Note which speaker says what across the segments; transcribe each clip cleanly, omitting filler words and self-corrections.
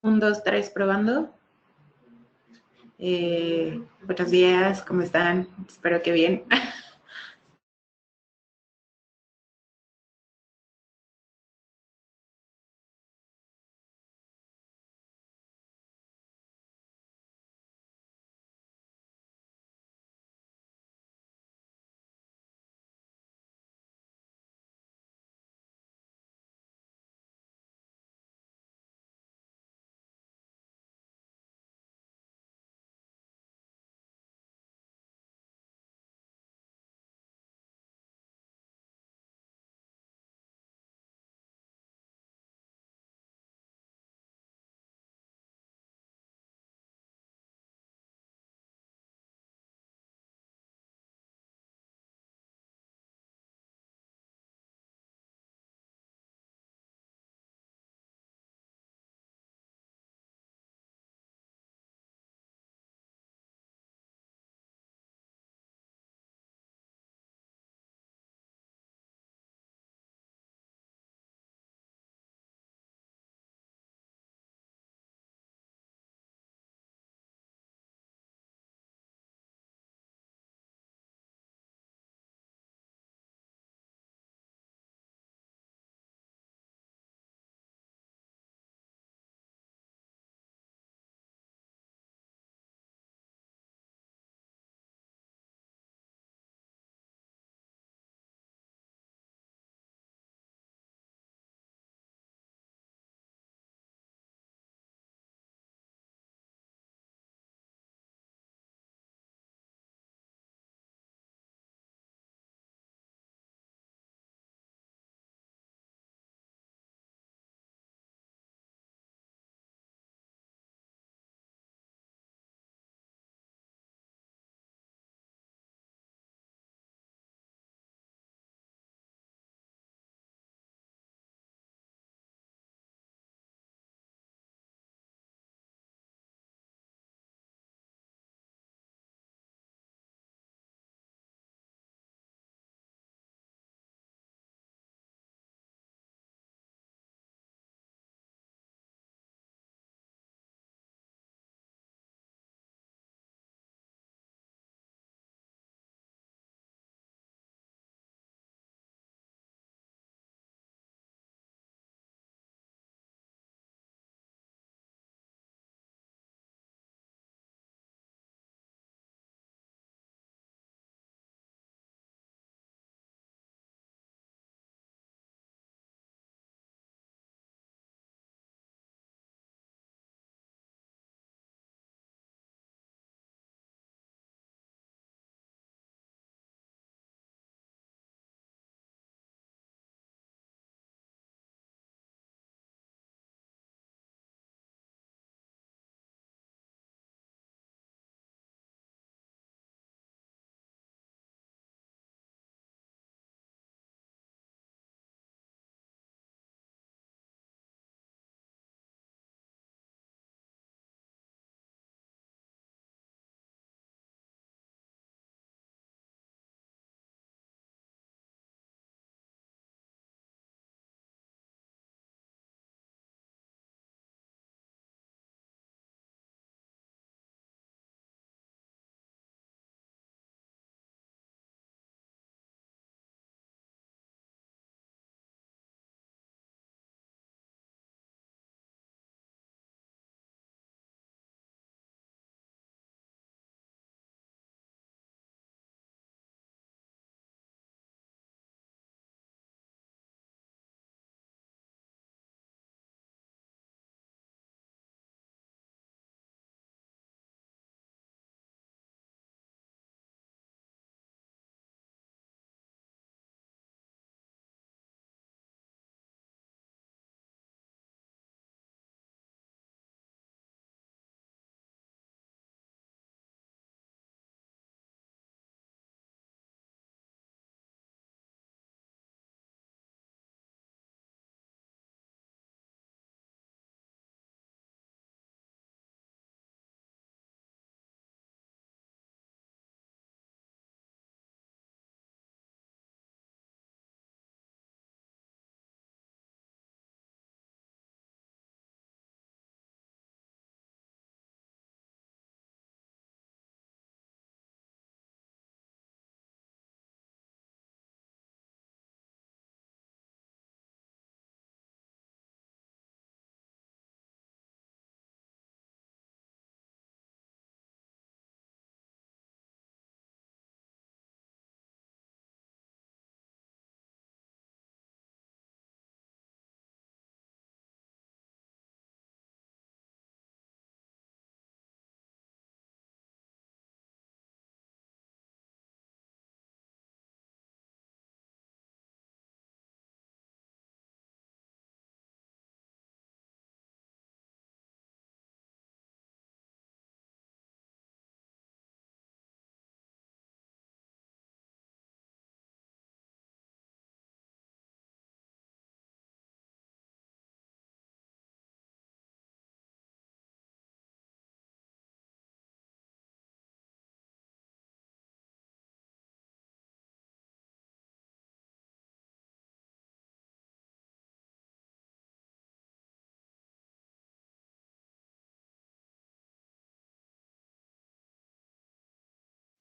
Speaker 1: Un, dos, tres, probando. Buenos días, ¿cómo están? Espero que bien.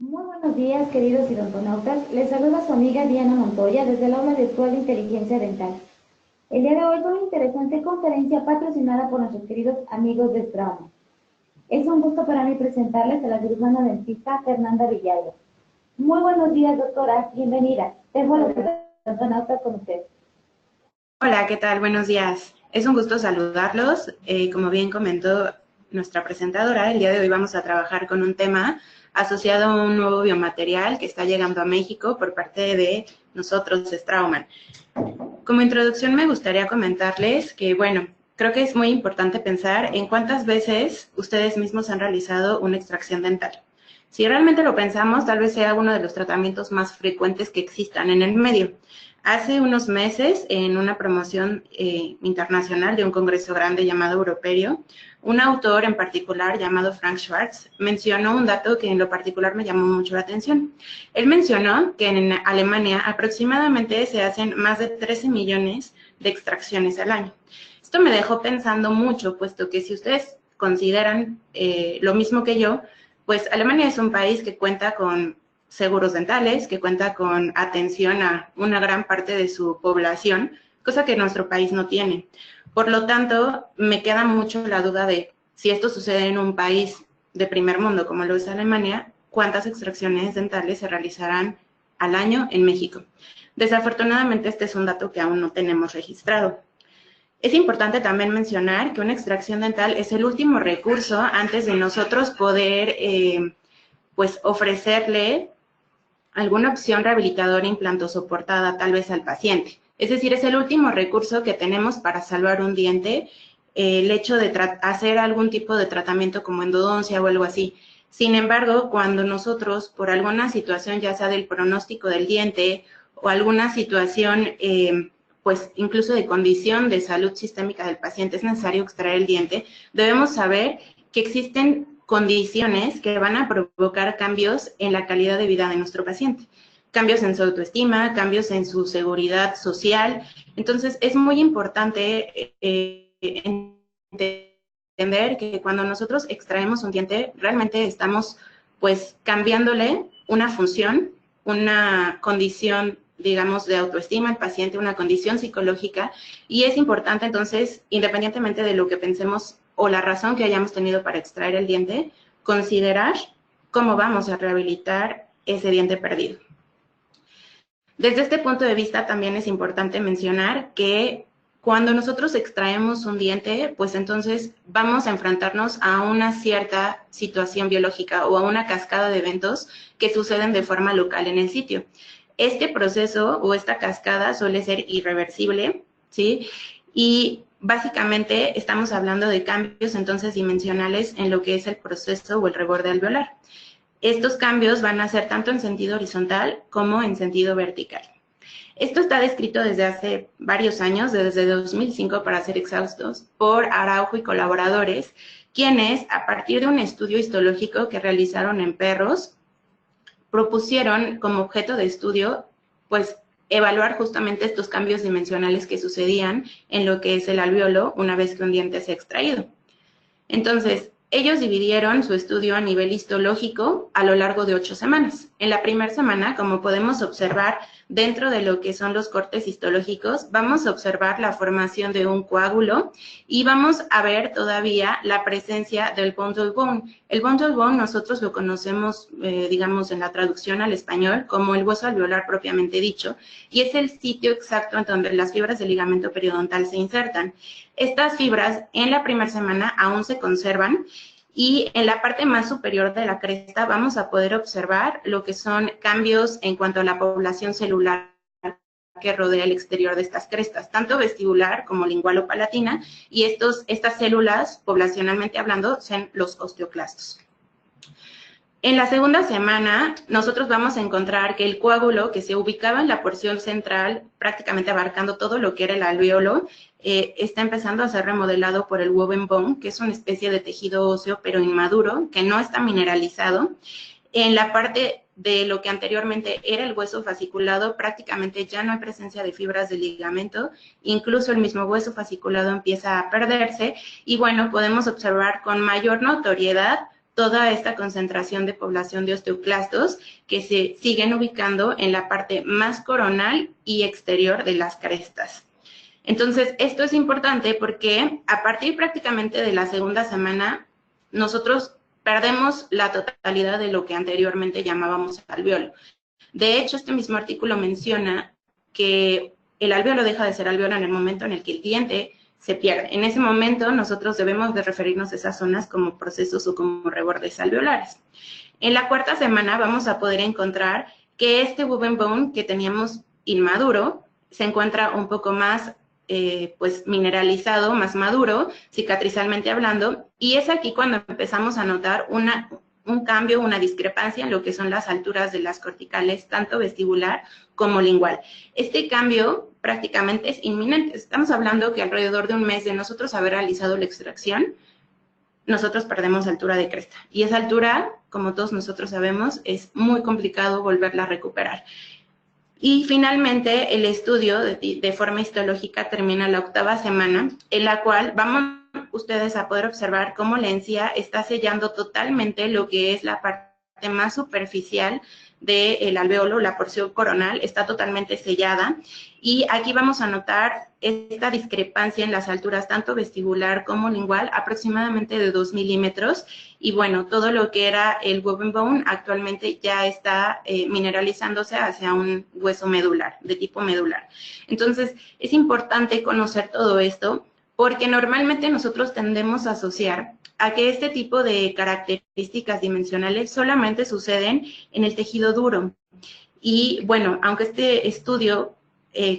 Speaker 2: Muy buenos días, queridos odontonautas. Les saluda su amiga Diana Montoya desde el aula virtual de inteligencia dental. El día de hoy con una interesante conferencia patrocinada por nuestros queridos amigos de Straumann. Es un gusto para mí presentarles a la cirujana dentista Fernanda Villalba. Muy buenos días, doctora. Bienvenida. Dejo a los odontonautas con usted.
Speaker 1: Hola, ¿qué tal? Buenos días. Es un gusto saludarlos. Como bien comentó nuestra presentadora, el día de hoy vamos a trabajar con un tema asociado a un nuevo biomaterial que está llegando a México por parte de nosotros, Straumann. Como introducción me gustaría comentarles que, bueno, creo que es muy importante pensar en cuántas veces ustedes mismos han realizado una extracción dental. Si realmente lo pensamos, tal vez sea uno de los tratamientos más frecuentes que existan en el medio. Hace unos meses, en una promoción internacional de un congreso grande llamado Europerio, un autor en particular llamado Frank Schwartz mencionó un dato que en lo particular me llamó mucho la atención. Él mencionó que en Alemania aproximadamente se hacen más de 13 millones de extracciones al año. Esto me dejó pensando mucho, puesto que si ustedes consideran lo mismo que yo, pues Alemania es un país que cuenta con seguros dentales, que cuenta con atención a una gran parte de su población, cosa que nuestro país no tiene. Por lo tanto, me queda mucho la duda de si esto sucede en un país de primer mundo como lo es Alemania, cuántas extracciones dentales se realizarán al año en México. Desafortunadamente, este es un dato que aún no tenemos registrado. Es importante también mencionar que una extracción dental es el último recurso antes de nosotros poder pues ofrecerle alguna opción rehabilitadora implantosoportada tal vez al paciente. Es decir, es el último recurso que tenemos para salvar un diente, el hecho de hacer algún tipo de tratamiento como endodoncia o algo así. Sin embargo, cuando nosotros, por alguna situación, ya sea del pronóstico del diente o alguna situación, pues incluso de condición de salud sistémica del paciente, es necesario extraer el diente, debemos saber que existen condiciones que van a provocar cambios en la calidad de vida de nuestro paciente. Cambios en su autoestima, cambios en su seguridad social. Entonces, es muy importante entender que cuando nosotros extraemos un diente, realmente estamos pues cambiándole una función, una condición, digamos, de autoestima al paciente, una condición psicológica, y es importante entonces, independientemente de lo que pensemos o la razón que hayamos tenido para extraer el diente, considerar cómo vamos a rehabilitar ese diente perdido. Desde este punto de vista también es importante mencionar que cuando nosotros extraemos un diente, pues entonces vamos a enfrentarnos a una cierta situación biológica o a una cascada de eventos que suceden de forma local en el sitio. Este proceso o esta cascada suele ser irreversible, ¿sí? Y básicamente estamos hablando de cambios entonces dimensionales en lo que es el proceso o el reborde alveolar. Estos cambios van a ser tanto en sentido horizontal como en sentido vertical. Esto está descrito desde hace varios años, desde 2005 para ser exhaustos, por Araujo y colaboradores, quienes, a partir de un estudio histológico que realizaron en perros, propusieron como objeto de estudio, pues, evaluar justamente estos cambios dimensionales que sucedían en lo que es el alveolo una vez que un diente se ha extraído. Entonces, ellos dividieron su estudio a nivel histológico a lo largo de 8 semanas. En la primera semana, como podemos observar dentro de lo que son los cortes histológicos, vamos a observar la formación de un coágulo y vamos a ver todavía la presencia del bundle bone. El bundle bone nosotros lo conocemos, digamos, en la traducción al español como el hueso alveolar propiamente dicho, y es el sitio exacto en donde las fibras del ligamento periodontal se insertan. Estas fibras en la primera semana aún se conservan y en la parte más superior de la cresta vamos a poder observar lo que son cambios en cuanto a la población celular que rodea el exterior de estas crestas, tanto vestibular como lingual o palatina, y estas células, poblacionalmente hablando, son los osteoclastos. En la segunda semana, nosotros vamos a encontrar que el coágulo que se ubicaba en la porción central, prácticamente abarcando todo lo que era el alveolo, está empezando a ser remodelado por el woven bone, que es una especie de tejido óseo, pero inmaduro, que no está mineralizado. En la parte de lo que anteriormente era el hueso fasciculado, prácticamente ya no hay presencia de fibras de ligamento, incluso el mismo hueso fasciculado empieza a perderse, y bueno, podemos observar con mayor notoriedad toda esta concentración de población de osteoclastos que se siguen ubicando en la parte más coronal y exterior de las crestas. Entonces, esto es importante porque a partir prácticamente de la segunda semana, nosotros perdemos la totalidad de lo que anteriormente llamábamos alvéolo. De hecho, este mismo artículo menciona que el alvéolo deja de ser alvéolo en el momento en el que el diente se pierde. En ese momento, nosotros debemos de referirnos a esas zonas como procesos o como rebordes alveolares. En la cuarta semana vamos a poder encontrar que este woven bone que teníamos inmaduro se encuentra un poco más pues mineralizado, más maduro, cicatrizalmente hablando, y es aquí cuando empezamos a notar un cambio, una discrepancia en lo que son las alturas de las corticales, tanto vestibular como lingual. Este cambio prácticamente es inminente. Estamos hablando que alrededor de un mes de nosotros haber realizado la extracción, nosotros perdemos altura de cresta. Y esa altura, como todos nosotros sabemos, es muy complicado volverla a recuperar. Y finalmente, el estudio de forma histológica termina la 8ª semana, en la cual vamos ustedes a poder observar cómo la encía está sellando totalmente lo que es la parte más superficial del alvéolo, la porción coronal, está totalmente sellada. Y aquí vamos a notar esta discrepancia en las alturas, tanto vestibular como lingual, aproximadamente de 2 milímetros. Y bueno, todo lo que era el woven bone actualmente ya está mineralizándose hacia un hueso medular, de tipo medular. Entonces, es importante conocer todo esto porque normalmente nosotros tendemos a asociar a que este tipo de características dimensionales solamente suceden en el tejido duro. Y bueno, aunque este estudio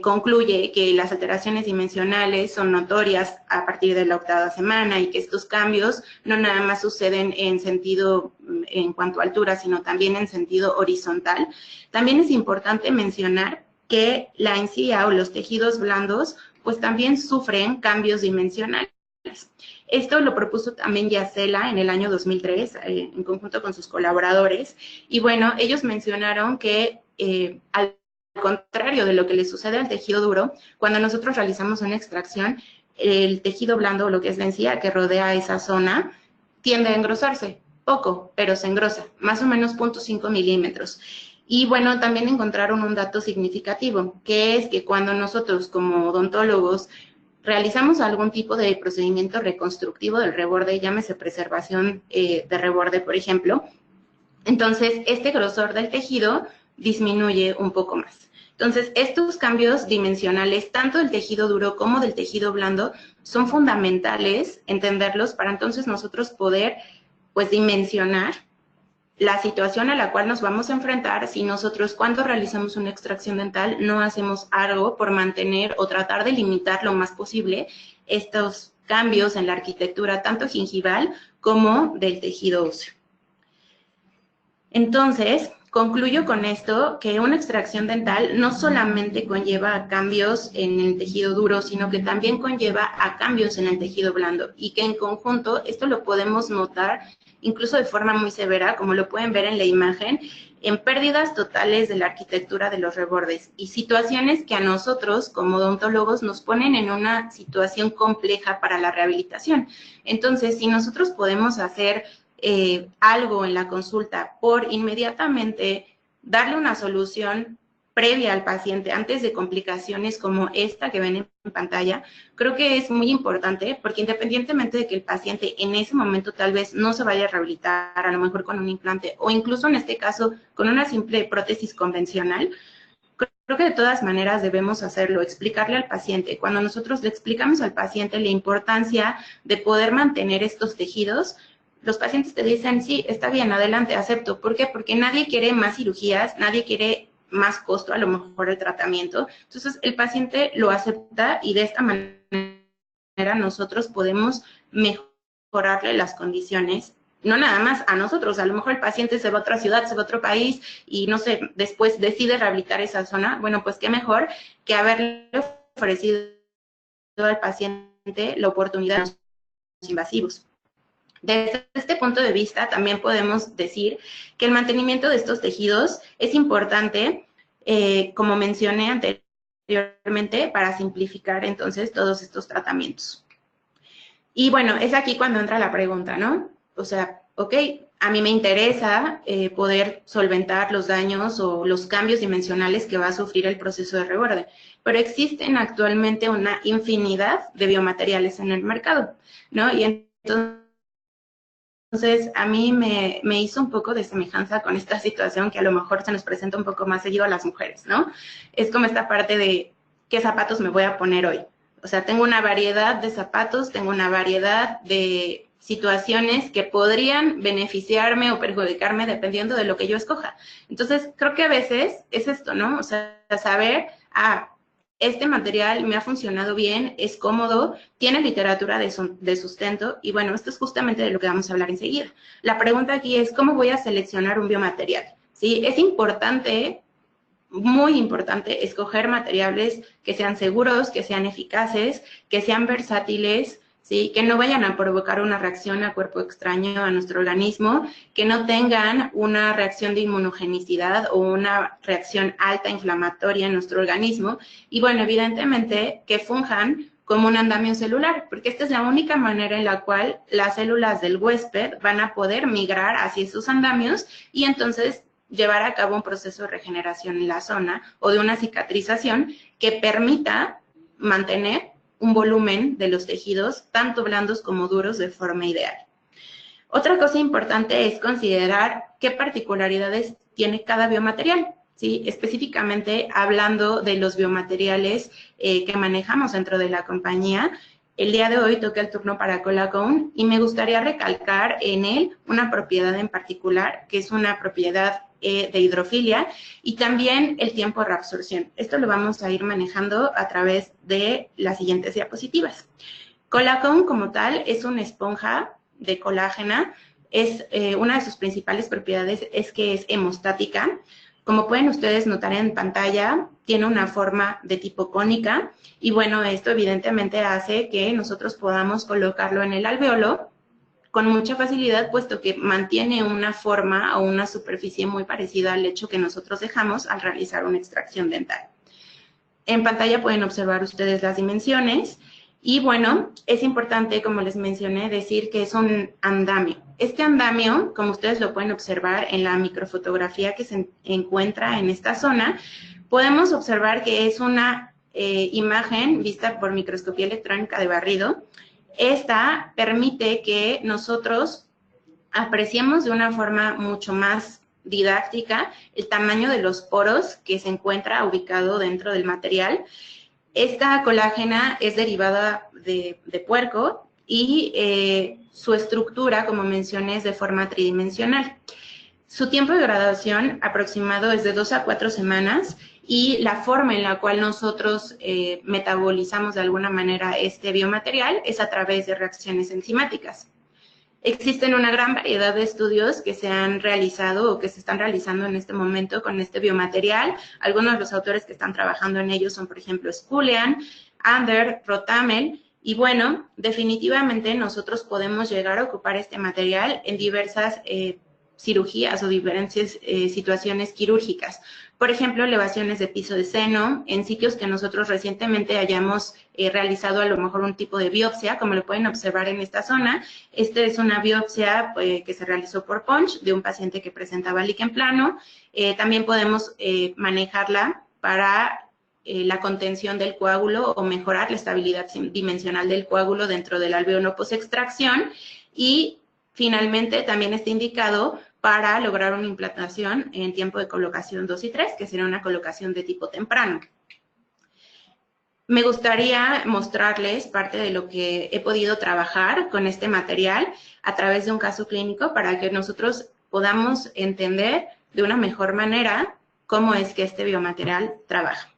Speaker 1: concluye que las alteraciones dimensionales son notorias a partir de la 8ª semana y que estos cambios no nada más suceden en sentido, en cuanto a altura, sino también en sentido horizontal, también es importante mencionar que la encía o los tejidos blandos pues también sufren cambios dimensionales. Esto lo propuso también Yacela en el año 2003, en conjunto con sus colaboradores, y bueno, ellos mencionaron que al contrario de lo que le sucede al tejido duro, cuando nosotros realizamos una extracción, el tejido blando, lo que es la encía que rodea esa zona, tiende a engrosarse, poco, pero se engrosa, más o menos 0.5 milímetros. Y bueno, también encontraron un dato significativo, que es que cuando nosotros como odontólogos realizamos algún tipo de procedimiento reconstructivo del reborde, llámese preservación de reborde, por ejemplo, entonces este grosor del tejido disminuye un poco más. Entonces, estos cambios dimensionales, tanto del tejido duro como del tejido blando, son fundamentales entenderlos para entonces nosotros poder, pues, dimensionar la situación a la cual nos vamos a enfrentar si nosotros cuando realizamos una extracción dental no hacemos algo por mantener o tratar de limitar lo más posible estos cambios en la arquitectura tanto gingival como del tejido óseo. Entonces, concluyo con esto que una extracción dental no solamente conlleva a cambios en el tejido duro, sino que también conlleva a cambios en el tejido blando y que en conjunto esto lo podemos notar incluso de forma muy severa, como lo pueden ver en la imagen, en pérdidas totales de la arquitectura de los rebordes y situaciones que a nosotros como odontólogos nos ponen en una situación compleja para la rehabilitación. Entonces, si nosotros podemos hacer algo en la consulta por inmediatamente darle una solución previa al paciente antes de complicaciones como esta que ven en pantalla, creo que es muy importante porque independientemente de que el paciente en ese momento tal vez no se vaya a rehabilitar, a lo mejor con un implante o incluso en este caso con una simple prótesis convencional, creo que de todas maneras debemos hacerlo, explicarle al paciente. Cuando nosotros le explicamos al paciente la importancia de poder mantener estos tejidos, los pacientes te dicen, sí, está bien, adelante, acepto. ¿Por qué? Porque nadie quiere más cirugías, nadie quiere más costo, a lo mejor el tratamiento. Entonces, el paciente lo acepta y de esta manera nosotros podemos mejorarle las condiciones. No nada más a nosotros, a lo mejor el paciente se va a otra ciudad, se va a otro país y no sé, después decide rehabilitar esa zona. Bueno, pues qué mejor que haberle ofrecido al paciente la oportunidad de los invasivos. Desde este punto de vista, también podemos decir que el mantenimiento de estos tejidos es importante, como mencioné anteriormente, para simplificar entonces todos estos tratamientos. Y bueno, es aquí cuando entra la pregunta, ¿no? O sea, ok, a mí me interesa poder solventar los daños o los cambios dimensionales que va a sufrir el proceso de reborde. Pero existen actualmente una infinidad de biomateriales en el mercado, ¿no? Y entonces, a mí me hizo un poco de semejanza con esta situación que a lo mejor se nos presenta un poco más seguido a las mujeres, ¿no? Es como esta parte de qué zapatos me voy a poner hoy. O sea, tengo una variedad de zapatos, tengo una variedad de situaciones que podrían beneficiarme o perjudicarme dependiendo de lo que yo escoja. Entonces, creo que a veces es esto, ¿no? O sea, saber, este material me ha funcionado bien, es cómodo, tiene literatura de sustento y bueno, esto es justamente de lo que vamos a hablar enseguida. La pregunta aquí es, ¿cómo voy a seleccionar un biomaterial? ¿Sí? Es importante, muy importante, escoger materiales que sean seguros, que sean eficaces, que sean versátiles, ¿sí? Que no vayan a provocar una reacción a cuerpo extraño a nuestro organismo, que no tengan una reacción de inmunogenicidad o una reacción alta inflamatoria en nuestro organismo y bueno, evidentemente que funjan como un andamio celular, porque esta es la única manera en la cual las células del huésped van a poder migrar hacia esos andamios y entonces llevar a cabo un proceso de regeneración en la zona o de una cicatrización que permita mantener un volumen de los tejidos, tanto blandos como duros, de forma ideal. Otra cosa importante es considerar qué particularidades tiene cada biomaterial, ¿sí? Específicamente hablando de los biomateriales que manejamos dentro de la compañía. El día de hoy toca el turno para Colacone y me gustaría recalcar en él una propiedad en particular, que es una propiedad de hidrofilia y también el tiempo de reabsorción. Esto lo vamos a ir manejando a través de las siguientes diapositivas. Colacone como tal es una esponja de colágena, una de sus principales propiedades es que es hemostática. Como pueden ustedes notar en pantalla, tiene una forma de tipo cónica y bueno, esto evidentemente hace que nosotros podamos colocarlo en el alveolo con mucha facilidad, puesto que mantiene una forma o una superficie muy parecida al lecho que nosotros dejamos al realizar una extracción dental. En pantalla pueden observar ustedes las dimensiones y bueno, es importante, como les mencioné, decir que es un andamio. Este andamio, como ustedes lo pueden observar en la microfotografía que se encuentra en esta zona, podemos observar que es una imagen vista por microscopía electrónica de barrido. Esta permite que nosotros apreciemos de una forma mucho más didáctica el tamaño de los poros que se encuentra ubicado dentro del material. Esta colágena es derivada de puerco y su estructura, como mencioné, es de forma tridimensional. Su tiempo de graduación aproximado es de 2 a 4 semanas y la forma en la cual nosotros metabolizamos de alguna manera este biomaterial es a través de reacciones enzimáticas. Existen una gran variedad de estudios que se han realizado o que se están realizando en este momento con este biomaterial. Algunos de los autores que están trabajando en ellos son, por ejemplo, Spulian, Ander, Rotamel, y bueno, definitivamente nosotros podemos llegar a ocupar este material en diversas cirugías o diferentes situaciones quirúrgicas. Por ejemplo, elevaciones de piso de seno, en sitios que nosotros recientemente hayamos realizado a lo mejor un tipo de biopsia, como lo pueden observar en esta zona. Esta es una biopsia que se realizó por Punch de un paciente que presentaba líquen plano. También podemos manejarla para la contención del coágulo o mejorar la estabilidad dimensional del coágulo dentro del alveolo post-extracción y finalmente también está indicado para lograr una implantación en tiempo de colocación 2 y 3, que sería una colocación de tipo temprano. Me gustaría mostrarles parte de lo que he podido trabajar con este material a través de un caso clínico para que nosotros podamos entender de una mejor manera cómo es que este biomaterial trabaja.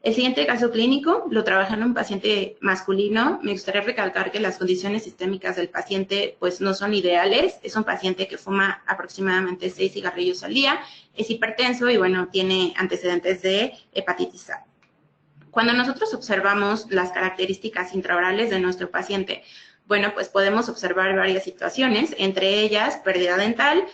Speaker 1: El siguiente caso clínico lo trabaja en un paciente masculino. Me gustaría recalcar que las condiciones sistémicas del paciente pues no son ideales. Es un paciente que fuma aproximadamente 6 cigarrillos al día, es hipertenso y bueno, tiene antecedentes de hepatitis A. Cuando nosotros observamos las características intraorales de nuestro paciente, bueno, pues podemos observar varias situaciones, entre ellas pérdida dental,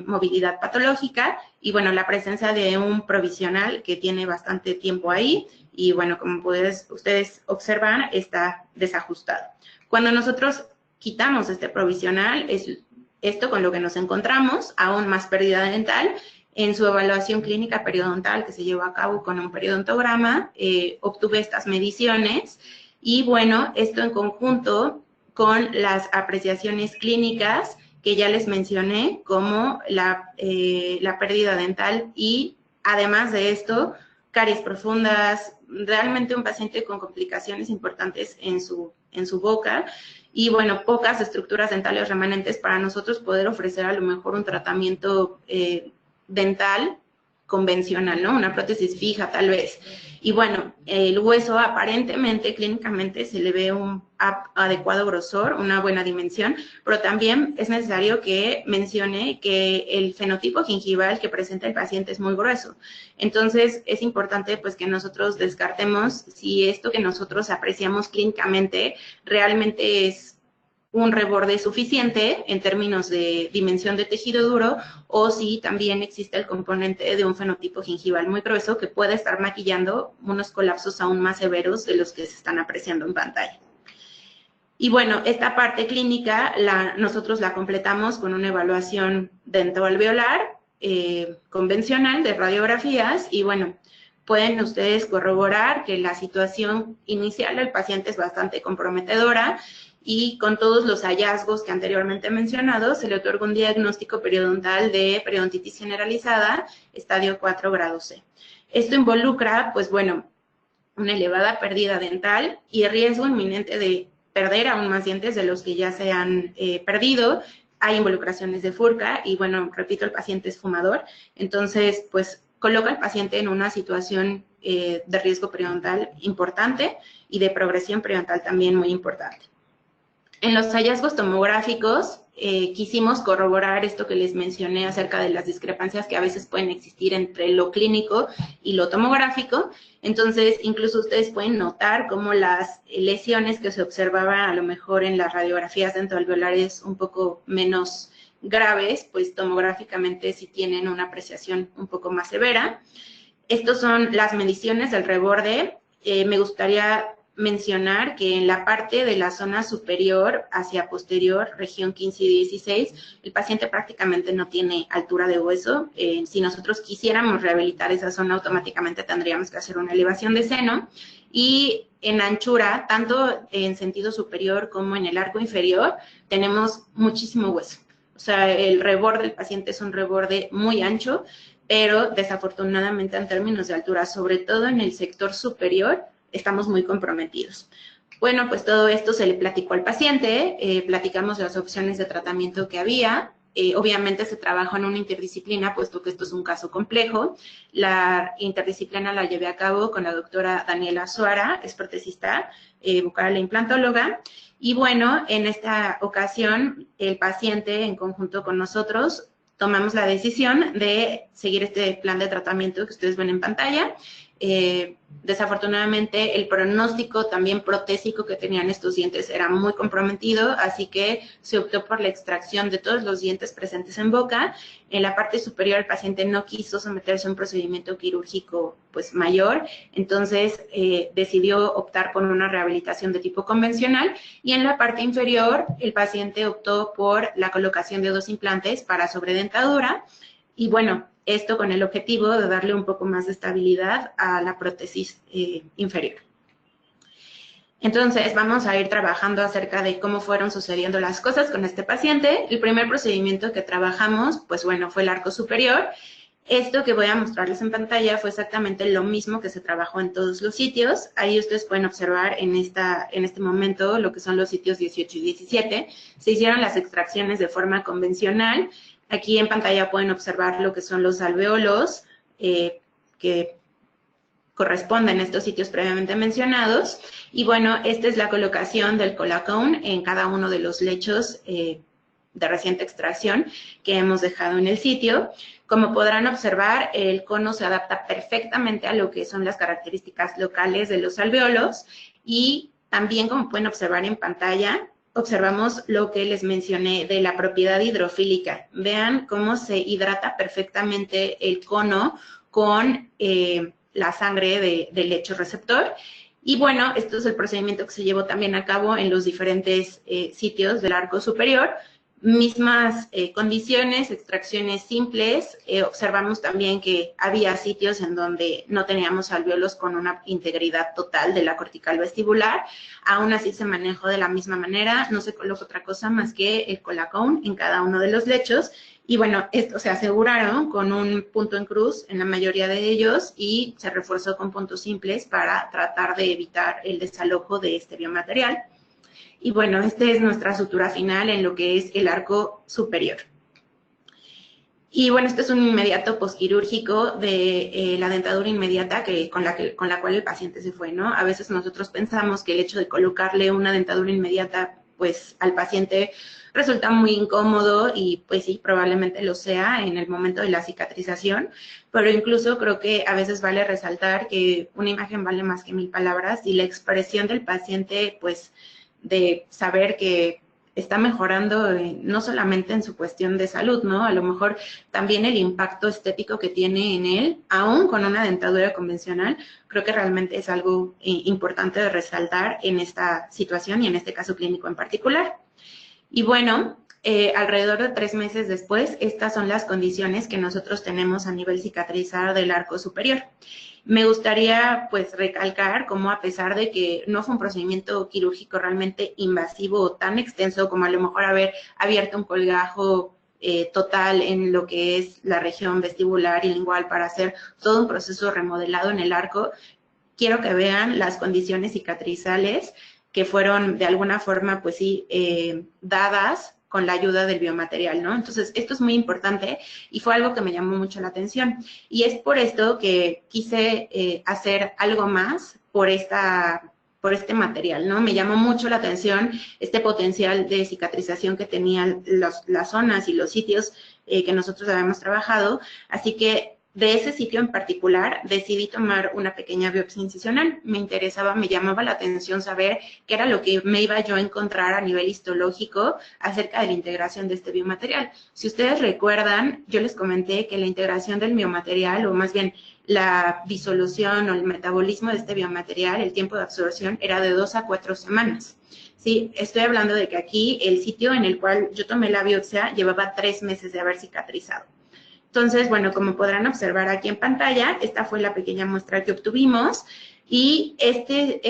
Speaker 1: movilidad patológica y, bueno, la presencia de un provisional que tiene bastante tiempo ahí y, bueno, como ustedes observan, está desajustado. Cuando nosotros quitamos este provisional, es esto con lo que nos encontramos, aún más pérdida dental. En su evaluación clínica periodontal que se llevó a cabo con un periodontograma, obtuve estas mediciones y bueno, esto en conjunto con las apreciaciones clínicas que ya les mencioné, como la pérdida dental y además de esto, caries profundas, realmente un paciente con complicaciones importantes en su boca y bueno, pocas estructuras dentales remanentes para nosotros poder ofrecer a lo mejor un tratamiento dental convencional, ¿no? Una prótesis fija tal vez. Y bueno, el hueso aparentemente, clínicamente, se le ve un adecuado grosor, una buena dimensión, pero también es necesario que mencione que el fenotipo gingival que presenta el paciente es muy grueso. Entonces, es importante pues que nosotros descartemos si esto que nosotros apreciamos clínicamente realmente es un reborde suficiente en términos de dimensión de tejido duro o si también existe el componente de un fenotipo gingival muy grueso que puede estar maquillando unos colapsos aún más severos de los que se están apreciando en pantalla. Y bueno, esta parte clínica nosotros la completamos con una evaluación dentoalveolar convencional de radiografías y bueno, pueden ustedes corroborar que la situación inicial del paciente es bastante comprometedora y con todos los hallazgos que anteriormente he mencionado, se le otorga un diagnóstico periodontal de periodontitis generalizada, estadio 4 grado C. Esto involucra, pues bueno, una elevada pérdida dental y riesgo inminente de perder aún más dientes de los que ya se han perdido. Hay involucraciones de furca y, bueno, repito, el paciente es fumador. Entonces, pues, coloca al paciente en una situación de riesgo periodontal importante y de progresión periodontal también muy importante. En los hallazgos tomográficos quisimos corroborar esto que les mencioné acerca de las discrepancias que a veces pueden existir entre lo clínico y lo tomográfico. Entonces, incluso ustedes pueden notar cómo las lesiones que se observaban a lo mejor en las radiografías dentoalveolares un poco menos graves, pues tomográficamente sí tienen una apreciación un poco más severa. Estas son las mediciones del reborde. Me gustaría mencionar que en la parte de la zona superior hacia posterior, región 15 y 16, el paciente prácticamente no tiene altura de hueso. Si nosotros quisiéramos rehabilitar esa zona, automáticamente tendríamos que hacer una elevación de seno. Y en anchura, tanto en sentido superior como en el arco inferior, tenemos muchísimo hueso. O sea, el reborde del paciente es un reborde muy ancho, pero desafortunadamente en términos de altura, sobre todo en el sector superior, estamos muy comprometidos. Bueno, pues todo esto se le platicó al paciente, platicamos las opciones de tratamiento que había, obviamente se trabajó en una interdisciplina, puesto que esto es un caso complejo. La interdisciplina la llevé a cabo con la doctora Daniela Suara, es protesista, bucal e implantóloga, y bueno, en esta ocasión, el paciente en conjunto con nosotros tomamos la decisión de seguir este plan de tratamiento que ustedes ven en pantalla. Desafortunadamente el pronóstico también protésico que tenían estos dientes era muy comprometido, así que se optó por la extracción de todos los dientes presentes en boca. En la parte superior el paciente no quiso someterse a un procedimiento quirúrgico pues mayor, entonces decidió optar por una rehabilitación de tipo convencional y en la parte inferior el paciente optó por la colocación de 2 implantes para sobredentadura y bueno, esto con el objetivo de darle un poco más de estabilidad a la prótesis inferior. Entonces, vamos a ir trabajando acerca de cómo fueron sucediendo las cosas con este paciente. El primer procedimiento que trabajamos, pues bueno, fue el arco superior. Esto que voy a mostrarles en pantalla fue exactamente lo mismo que se trabajó en todos los sitios. Ahí ustedes pueden observar en este momento lo que son los sitios 18 y 17. Se hicieron las extracciones de forma convencional. Aquí en pantalla pueden observar lo que son los alvéolos que corresponden a estos sitios previamente mencionados. Y bueno, esta es la colocación del colacone en cada uno de los lechos de reciente extracción que hemos dejado en el sitio. Como podrán observar, el cono se adapta perfectamente a lo que son las características locales de los alvéolos y también, como pueden observar en pantalla, observamos lo que les mencioné de la propiedad hidrofílica. Vean cómo se hidrata perfectamente el cono con la sangre del lecho receptor. Y bueno, esto es el procedimiento que se llevó también a cabo en los diferentes sitios del arco superior. Mismas condiciones, extracciones simples. Observamos también que había sitios en donde no teníamos alvéolos con una integridad total de la cortical vestibular. Aún así se manejó de la misma manera, no se colocó otra cosa más que el colacón en cada uno de los lechos. Y bueno, esto se aseguraron con un punto en cruz en la mayoría de ellos y se reforzó con puntos simples para tratar de evitar el desalojo de este biomaterial. Y bueno, esta es nuestra sutura final en lo que es el arco superior. Y bueno, este es un inmediato posquirúrgico de la dentadura inmediata con la cual el paciente se fue, ¿no? A veces nosotros pensamos que el hecho de colocarle una dentadura inmediata, pues al paciente resulta muy incómodo y pues sí, probablemente lo sea en el momento de la cicatrización, pero incluso creo que a veces vale resaltar que una imagen vale más que 1000 palabras y la expresión del paciente, pues, de saber que está mejorando no solamente en su cuestión de salud, ¿no? A lo mejor también el impacto estético que tiene en él, aún con una dentadura convencional, creo que realmente es algo importante de resaltar en esta situación y en este caso clínico en particular. Y bueno, alrededor de 3 meses después, estas son las condiciones que nosotros tenemos a nivel cicatrizar del arco superior. Me gustaría pues recalcar cómo a pesar de que no fue un procedimiento quirúrgico realmente invasivo o tan extenso como a lo mejor haber abierto un colgajo total en lo que es la región vestibular y lingual para hacer todo un proceso remodelado en el arco, quiero que vean las condiciones cicatrizales que fueron de alguna forma pues sí dadas con la ayuda del biomaterial, ¿no? Entonces, esto es muy importante y fue algo que me llamó mucho la atención. Y es por esto que quise hacer algo más por este material, ¿no? Me llamó mucho la atención este potencial de cicatrización que tenían las zonas y los sitios que nosotros habíamos trabajado, así que de ese sitio en particular decidí tomar una pequeña biopsia incisional. Me interesaba, me llamaba la atención saber qué era lo que me iba yo a encontrar a nivel histológico acerca de la integración de este biomaterial. Si ustedes recuerdan, yo les comenté que la integración del biomaterial, o más bien la disolución o el metabolismo de este biomaterial, el tiempo de absorción era de 2 a 4 semanas. Sí, estoy hablando de que aquí el sitio en el cual yo tomé la biopsia llevaba 3 meses de haber cicatrizado. Entonces, bueno, como podrán observar aquí en pantalla, esta fue la pequeña muestra que obtuvimos y este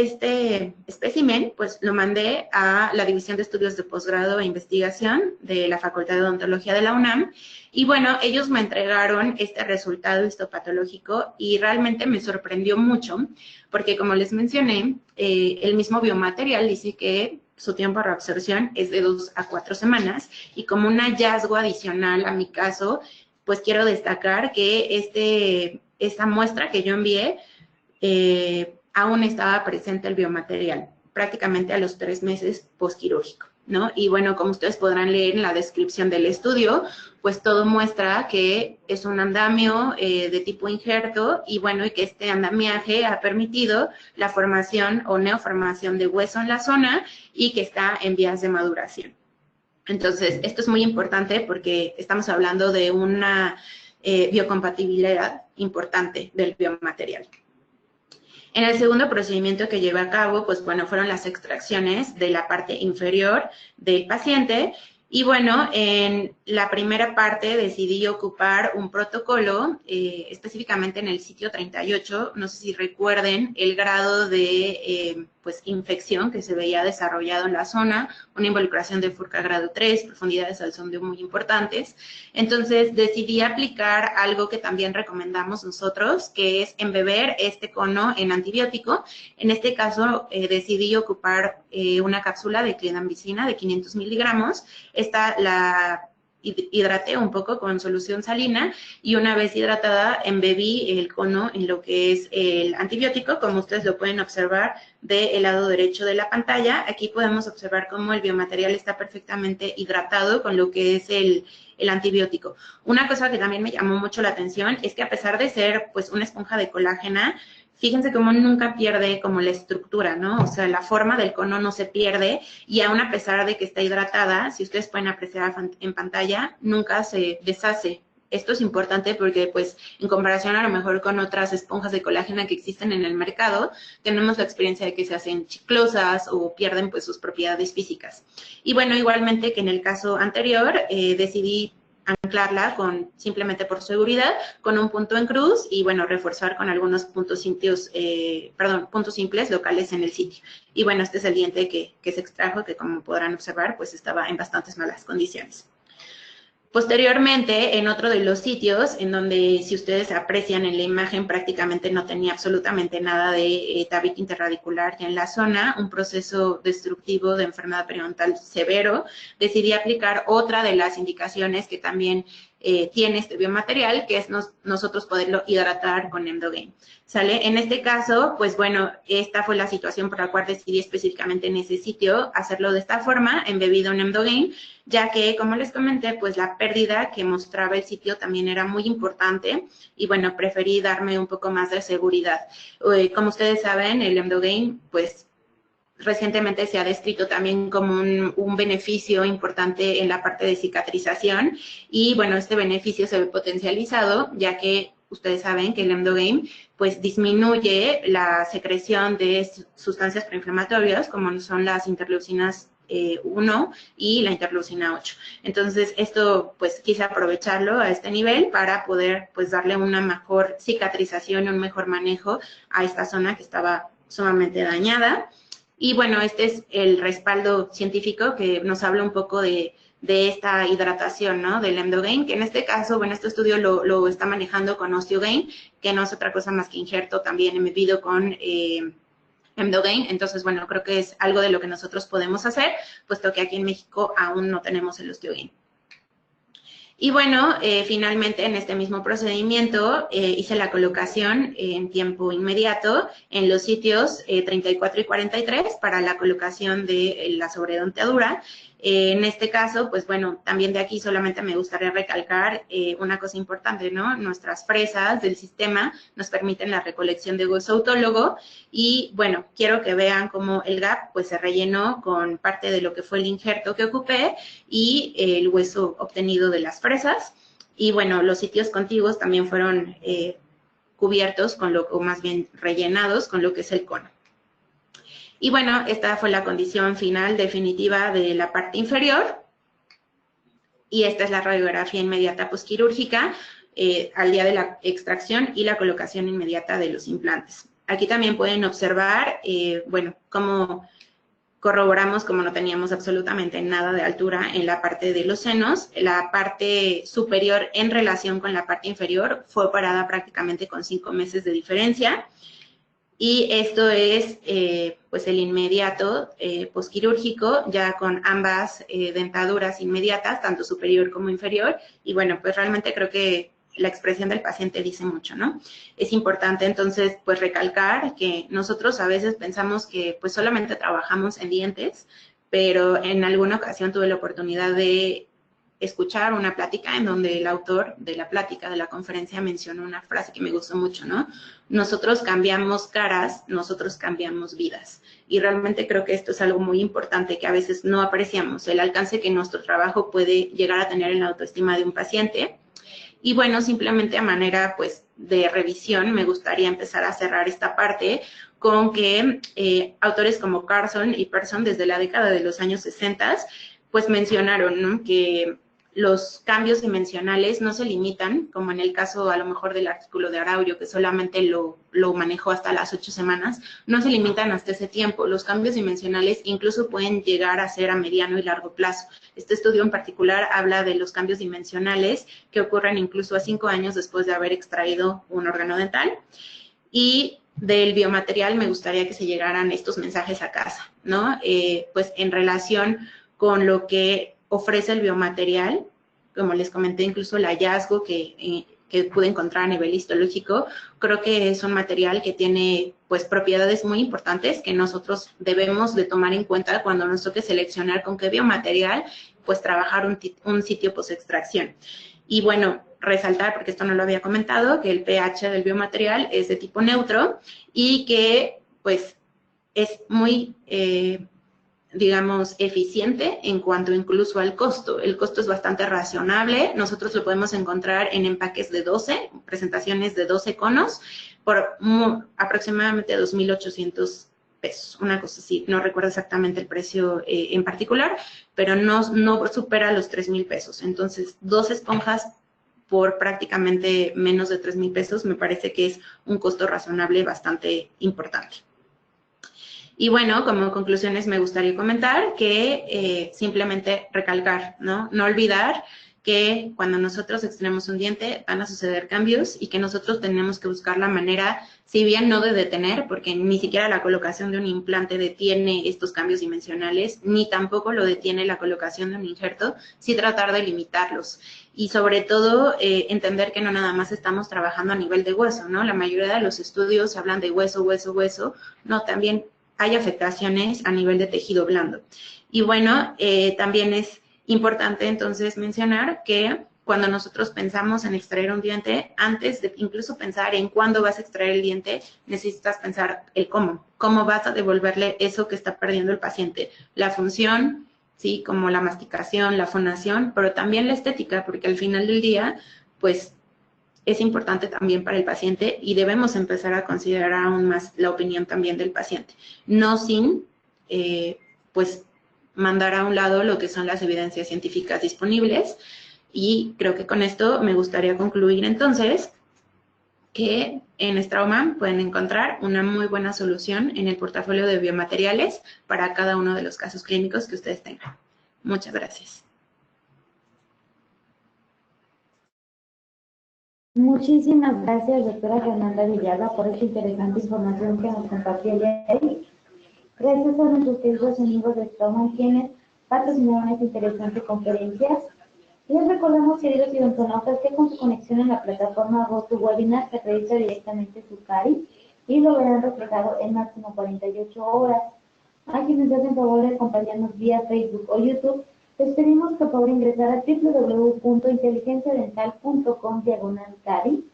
Speaker 1: espécimen, pues lo mandé a la División de Estudios de Posgrado e Investigación de la Facultad de Odontología de la UNAM y bueno, ellos me entregaron este resultado histopatológico y realmente me sorprendió mucho porque como les mencioné, el mismo biomaterial dice que su tiempo de reabsorción es de 2 a 4 semanas y como un hallazgo adicional a mi caso, pues quiero destacar que esta muestra que yo envié aún estaba presente el biomaterial, prácticamente a los 3 meses postquirúrgico, ¿no? Y bueno, como ustedes podrán leer en la descripción del estudio, pues todo muestra que es un andamio de tipo injerto y bueno, y que este andamiaje ha permitido la formación o neoformación de hueso en la zona y que está en vías de maduración. Entonces, esto es muy importante porque estamos hablando de una biocompatibilidad importante del biomaterial. En el segundo procedimiento que llevé a cabo, pues bueno, fueron las extracciones de la parte inferior del paciente. Y bueno, en la primera parte decidí ocupar un protocolo, específicamente en el sitio 38, no sé si recuerden el grado de pues infección que se veía desarrollado en la zona, una involucración de Furca grado 3, profundidades al sondeo muy importantes. Entonces decidí aplicar algo que también recomendamos nosotros, que es embeber este cono en antibiótico. En este caso decidí ocupar una cápsula de clindamicina de 500 miligramos. Esta la hidraté un poco con solución salina y una vez hidratada embebí el cono en lo que es el antibiótico, como ustedes lo pueden observar del lado derecho de la pantalla. Aquí podemos observar cómo el biomaterial está perfectamente hidratado con lo que es el antibiótico. Una cosa que también me llamó mucho la atención es que a pesar de ser pues una esponja de colágena, fíjense cómo nunca pierde como la estructura, ¿no? O sea, la forma del cono no se pierde y aún a pesar de que está hidratada, si ustedes pueden apreciar en pantalla, nunca se deshace esto es importante porque, pues, en comparación a lo mejor con otras esponjas de colágeno que existen en el mercado, tenemos la experiencia de que se hacen chiclosas o pierden, pues, sus propiedades físicas. Y bueno, igualmente que en el caso anterior, decidí anclarla simplemente por seguridad, con un punto en cruz y, bueno, reforzar con algunos puntos simples locales en el sitio. Y, bueno, este es el diente que se extrajo, que como podrán observar, pues estaba en bastantes malas condiciones. Posteriormente, en otro de los sitios, en donde si ustedes aprecian en la imagen, prácticamente no tenía absolutamente nada de tabique interradicular ya en la zona, un proceso destructivo de enfermedad periodontal severo, decidí aplicar otra de las indicaciones que también tiene este biomaterial, que es nosotros poderlo hidratar con Emdogain. ¿Sale? En este caso, pues bueno, esta fue la situación por la cual decidí específicamente en ese sitio hacerlo de esta forma, embebido en Emdogain, ya que, como les comenté, pues la pérdida que mostraba el sitio también era muy importante y, bueno, preferí darme un poco más de seguridad. Como ustedes saben, el Emdogain, pues, recientemente se ha descrito también como un beneficio importante en la parte de cicatrización y, bueno, este beneficio se ve potencializado, ya que ustedes saben que el Emdogain pues disminuye la secreción de sustancias proinflamatorias como son las interleucinas 1 y la interleucina 8. Entonces, esto pues quise aprovecharlo a este nivel para poder pues darle una mejor cicatrización y un mejor manejo a esta zona que estaba sumamente dañada. Y bueno, este es el respaldo científico que nos habla un poco de esta hidratación, ¿no? Del Emdogain, que en este caso, bueno, este estudio lo está manejando con Osteogain, que no es otra cosa más que injerto también embebido con Emdogain. Entonces, bueno, creo que es algo de lo que nosotros podemos hacer, puesto que aquí en México aún no tenemos el Osteogain. Y bueno, finalmente en este mismo procedimiento hice la colocación en tiempo inmediato en los sitios 34 y 43 para la colocación de la sobredonteadura. En este caso, pues bueno, también de aquí solamente me gustaría recalcar una cosa importante, ¿no? Nuestras fresas del sistema nos permiten la recolección de hueso autólogo y, bueno, quiero que vean cómo el gap pues se rellenó con parte de lo que fue el injerto que ocupé y el hueso obtenido de las fresas. Y, bueno, los sitios contiguos también fueron cubiertos o más bien rellenados con lo que es el cono. Y bueno, esta fue la condición final definitiva de la parte inferior. Y esta es la radiografía inmediata posquirúrgica al día de la extracción y la colocación inmediata de los implantes. Aquí también pueden observar, bueno, cómo corroboramos como no teníamos absolutamente nada de altura en la parte de los senos. La parte superior en relación con la parte inferior fue operada prácticamente con 5 meses de diferencia. Y esto es pues el inmediato posquirúrgico, ya con ambas dentaduras inmediatas, tanto superior como inferior. Y bueno, pues realmente creo que la expresión del paciente dice mucho, ¿no? Es importante entonces pues recalcar que nosotros a veces pensamos que pues solamente trabajamos en dientes, pero en alguna ocasión tuve la oportunidad de escuchar una plática en donde el autor de la plática, de la conferencia, mencionó una frase que me gustó mucho, ¿no? Nosotros cambiamos caras, nosotros cambiamos vidas. Y realmente creo que esto es algo muy importante que a veces no apreciamos, el alcance que nuestro trabajo puede llegar a tener en la autoestima de un paciente. Y bueno, simplemente a manera pues de revisión, me gustaría empezar a cerrar esta parte con que autores como Carson y Persson desde la década de los años 60 pues mencionaron, ¿no?, que los cambios dimensionales no se limitan, como en el caso a lo mejor del artículo de Araujo, que solamente lo manejó hasta las 8 semanas, no se limitan hasta ese tiempo. Los cambios dimensionales incluso pueden llegar a ser a mediano y largo plazo. Este estudio en particular habla de los cambios dimensionales que ocurren incluso a 5 años después de haber extraído un órgano dental. Y del biomaterial me gustaría que se llegaran estos mensajes a casa, ¿no? Pues en relación con lo que ofrece el biomaterial, como les comenté, incluso el hallazgo que pude encontrar a nivel histológico, creo que es un material que tiene pues propiedades muy importantes que nosotros debemos de tomar en cuenta cuando nos toque seleccionar con qué biomaterial pues trabajar un sitio post-extracción. Y bueno, resaltar, porque esto no lo había comentado, que el pH del biomaterial es de tipo neutro y que pues es muy digamos, eficiente en cuanto incluso al costo. El costo es bastante razonable. Nosotros lo podemos encontrar en empaques de 12, presentaciones de 12 conos, por aproximadamente 2,800 pesos, una cosa así. No recuerdo exactamente el precio en particular, pero no supera los 3,000 pesos. Entonces, 2 esponjas por prácticamente menos de 3,000 pesos, me parece que es un costo razonable bastante importante. Y bueno, como conclusiones me gustaría comentar que simplemente recalcar, ¿no? No olvidar que cuando nosotros extraemos un diente van a suceder cambios y que nosotros tenemos que buscar la manera, si bien no de detener, porque ni siquiera la colocación de un implante detiene estos cambios dimensionales, ni tampoco lo detiene la colocación de un injerto, sí tratar de limitarlos. Y sobre todo, entender que no nada más estamos trabajando a nivel de hueso, ¿no? La mayoría de los estudios hablan de hueso, hueso, hueso, no, también hay afectaciones a nivel de tejido blando. Y bueno, también es importante entonces mencionar que cuando nosotros pensamos en extraer un diente, antes de incluso pensar en cuándo vas a extraer el diente, necesitas pensar el cómo vas a devolverle eso que está perdiendo el paciente, la función, ¿sí? Como la masticación, la fonación, pero también la estética, porque al final del día, pues, es importante también para el paciente y debemos empezar a considerar aún más la opinión también del paciente, no sin, pues, mandar a un lado lo que son las evidencias científicas disponibles. Y creo que con esto me gustaría concluir entonces que en Straumann pueden encontrar una muy buena solución en el portafolio de biomateriales para cada uno de los casos clínicos que ustedes tengan. Muchas gracias.
Speaker 2: Muchísimas gracias, doctora Fernanda Villalba, por esta interesante información que nos compartió el día de hoy. Gracias a nuestros queridos amigos de Straumann, quienes patrocinaron esta interesante conferencia. Les recordamos, queridos odontonautas, que con su conexión en la plataforma GoToWebinar se realiza directamente su CARI y lo verán reflejado en máximo 48 horas. A quienes hacen favor de acompañarnos vía Facebook o YouTube, les pedimos que por favor ingresar a www.inteligenciadental.com/CARI.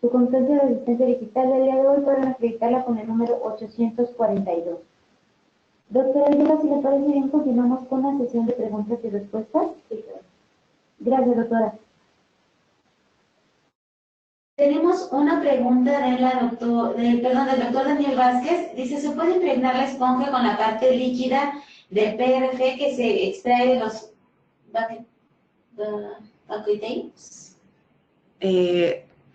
Speaker 2: Su constancia de asistencia digital del día de hoy pueden acreditarla con el número 842. Doctora Villalba, si le parece bien, continuamos con la sesión de preguntas y respuestas. Sí, claro. Gracias, doctora.
Speaker 3: Tenemos una pregunta del doctor Daniel Vázquez. Dice, ¿se puede impregnar la esponja con la parte líquida del PRF que se extrae de los bucket tapes?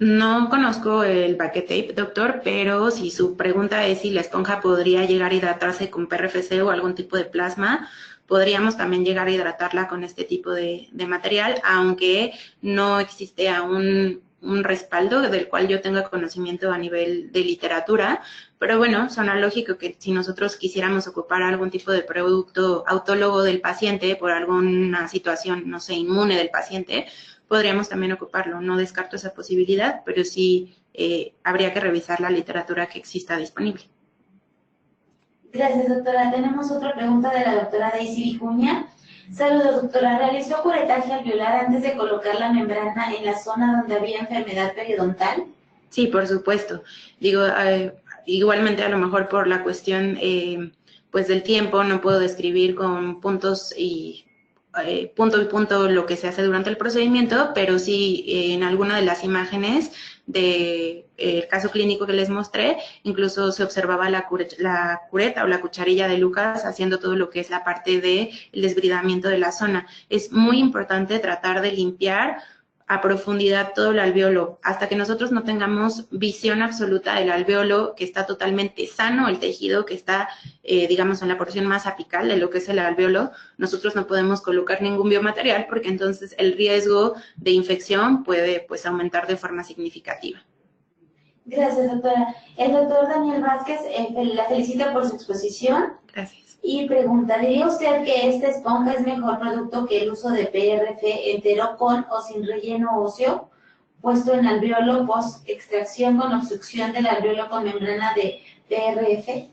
Speaker 1: No conozco el bucket tape, doctor, pero si su pregunta es si la esponja podría llegar a hidratarse con PRFC o algún tipo de plasma, podríamos también llegar a hidratarla con este tipo de material, aunque no existe aún un respaldo del cual yo tenga conocimiento a nivel de literatura, pero bueno, suena lógico que si nosotros quisiéramos ocupar algún tipo de producto autólogo del paciente por alguna situación, no sé, inmune del paciente, podríamos también ocuparlo. No descarto esa posibilidad, pero sí habría que revisar la literatura que exista disponible.
Speaker 3: Gracias, doctora. Tenemos otra pregunta de la doctora Daisy Vicuña. Saludos, doctora. ¿Realizó curetaje alveolar antes de colocar la membrana en la zona donde había enfermedad periodontal?
Speaker 1: Sí, por supuesto. Digo, igualmente a lo mejor por la cuestión pues del tiempo no puedo describir con puntos y punto y punto lo que se hace durante el procedimiento, pero sí en alguna de las imágenes del caso clínico que les mostré, incluso se observaba la cureta o la cucharilla de Lucas haciendo todo lo que es la parte del desbridamiento de la zona. Es muy importante tratar de limpiar a profundidad todo el alveolo, hasta que nosotros no tengamos visión absoluta del alveolo, que está totalmente sano, el tejido que está, digamos, en la porción más apical de lo que es el alveolo, nosotros no podemos colocar ningún biomaterial porque entonces el riesgo de infección puede, pues, aumentar de forma significativa.
Speaker 3: Gracias, doctora. El doctor Daniel Vázquez la felicita por su exposición.
Speaker 1: Gracias.
Speaker 3: Y pregunta, ¿diría usted que esta esponja es mejor producto que el uso de PRF entero con o sin relleno óseo, puesto en alveolo post extracción con obstrucción del alveolo con membrana de PRF?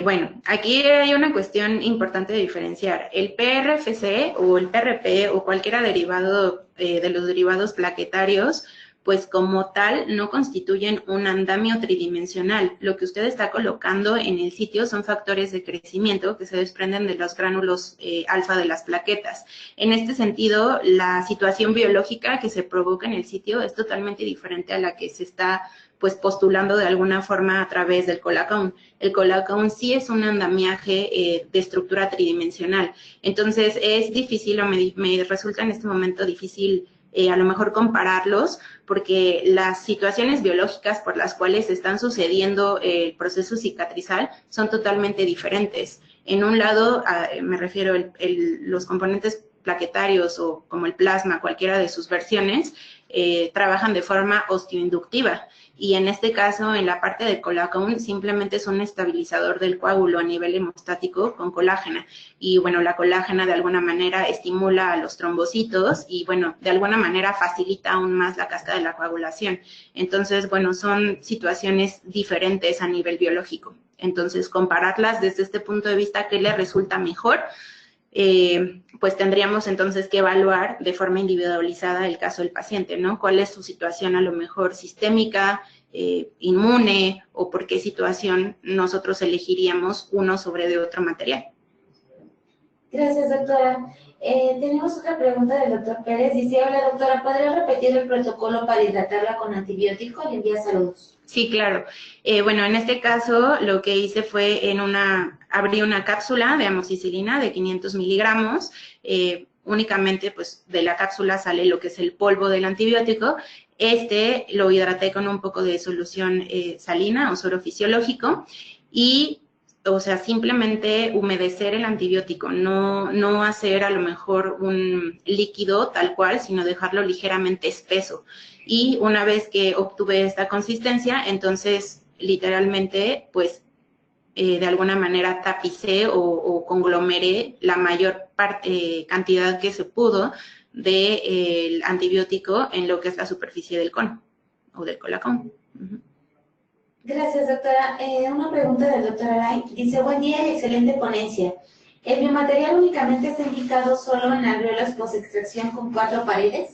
Speaker 1: Bueno, aquí hay una cuestión importante de diferenciar. El PRFC o el PRP o cualquiera derivado de los derivados plaquetarios pues como tal no constituyen un andamio tridimensional. Lo que usted está colocando en el sitio son factores de crecimiento que se desprenden de los gránulos alfa de las plaquetas. En este sentido, la situación biológica que se provoca en el sitio es totalmente diferente a la que se está pues postulando de alguna forma a través del colacón. El colacón sí es un andamiaje de estructura tridimensional. Entonces es difícil, o me resulta en este momento difícil a lo mejor compararlos, porque las situaciones biológicas por las cuales están sucediendo el proceso cicatrizal son totalmente diferentes. En un lado, me refiero los componentes plaquetarios o como el plasma, cualquiera de sus versiones, trabajan de forma osteoinductiva. Y en este caso, en la parte del colacón, simplemente es un estabilizador del coágulo a nivel hemostático con colágena. Y bueno, la colágena de alguna manera estimula a los trombocitos y bueno, de alguna manera facilita aún más la cascada de la coagulación. Entonces, bueno, son situaciones diferentes a nivel biológico. Entonces, compararlas desde este punto de vista, ¿qué le resulta mejor? Pues tendríamos entonces que evaluar de forma individualizada el caso del paciente, ¿no? ¿Cuál es su situación a lo mejor sistémica, inmune, o por qué situación nosotros elegiríamos uno sobre de otro material?
Speaker 3: Gracias, doctora. Tenemos otra pregunta del doctor Pérez. Dice, hola, doctora, ¿podría repetir el protocolo para hidratarla con antibiótico? Le envía saludos.
Speaker 1: Sí, claro. Bueno, en este caso lo que hice fue abrí una cápsula de amoxicilina de 500 miligramos, únicamente pues de la cápsula sale lo que es el polvo del antibiótico. Lo hidraté con un poco de solución salina o suero fisiológico y, o sea, simplemente humedecer el antibiótico, no hacer a lo mejor un líquido tal cual, sino dejarlo ligeramente espeso. Y una vez que obtuve esta consistencia, entonces literalmente pues de alguna manera tapicé o conglomeré la mayor cantidad que se pudo del antibiótico en lo que es la superficie del cono o del colacón.
Speaker 3: Gracias, doctora. Una pregunta del doctor Aray. Dice, buen día y excelente ponencia. ¿El biomaterial únicamente está indicado solo en alvéolos post-extracción con 4 paredes?